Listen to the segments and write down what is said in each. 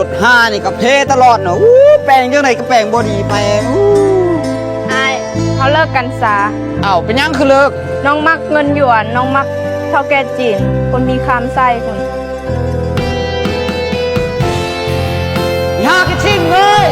ถห้านี่ก็เพตลอดเนาะแปลงจังไหนก็แปลงบ่ดีไปไอ้เขาเลิกกันซะอ้าวเป็นยังคือเลิกน้องมักเงินหยวนน้องมักเท่าแก่จีนคนมีคำไส้คนอย่ากระชิงเลย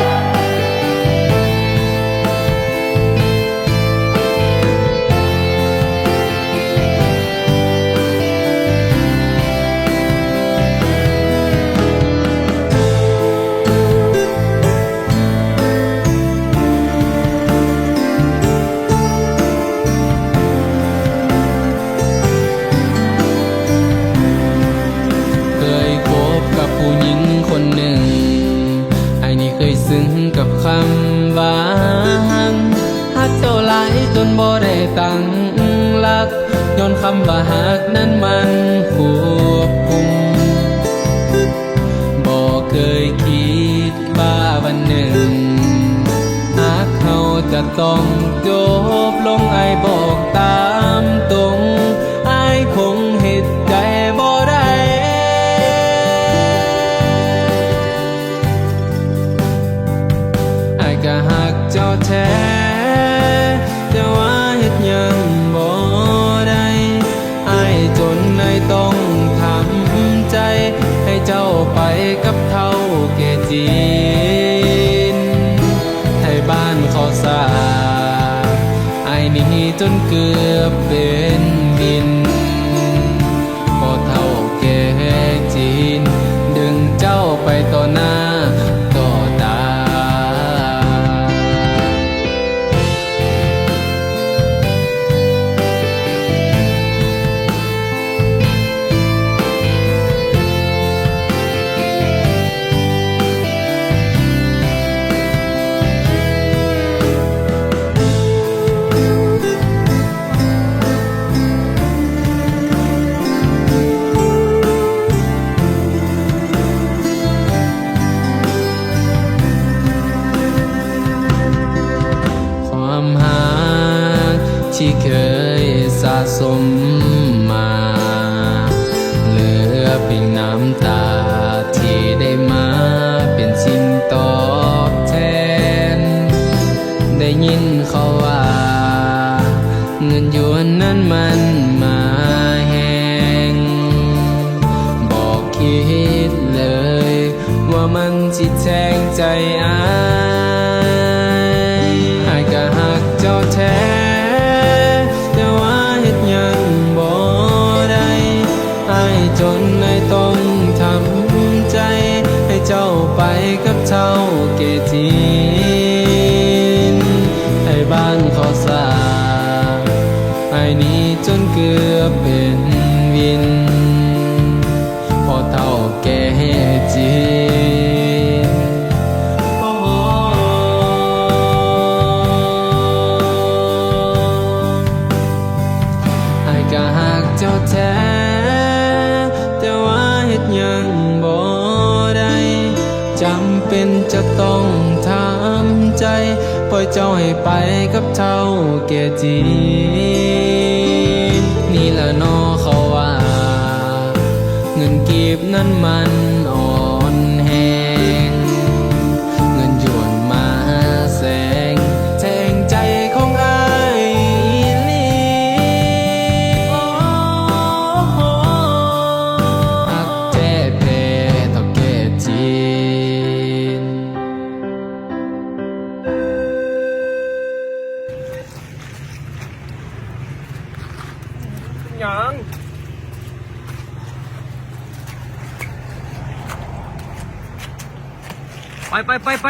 ซึ้งกับคำว่าฮักเจ้าหลายจนบ่ได้ตั้งหลักย้อนคำว่าฮักนั้นมันควบคุมบ่เคยคิดว่าวันหนึ่งฮักเขาจะต้องจบลงไอ้บอกตามตรงไอ้คงเฮ็ดใจบ่ได้ก็หักเจ้าแท้แต่ว่าเฮ็ดยังบ่ได้อ้ายจนในต้องทำใจให้เจ้าไปกับเท่าแก่จีนให้บ้านขอสาอ้ายหนีจนเกือบเป็นดินพอเท่าแก่จีนดึงเจ้าไปต่อหน้าต่อตาที่เคยสะสมมาเหลือเพียงน้ำตาที่ได้มาเป็นสิ่งตอบแทนได้ยินเขาว่าเงินหยวนนั้นมันมาแหงบอกคิดเลยว่ามันสิแทงใจอ้ายก็หักเจ้าแท้จนในต้องทำใจให้เจ้าไปกับเท่าแก่จีนให้บ้านขอสาไอ้นี้จนเกือบเป็นวินพอเท่าแก่จีนไอ้ก็หักเจ้าแท้ยังบ่ได้จำเป็นจะต้องทำใจปล่อยเจ้าให้ไปกับเท่าแก่จีนนี่ละนอเขาว่าเงินกีบนั้นมันอ่อนแหงเงินหยวนมาแสงแทงใจของอ้ายยังไป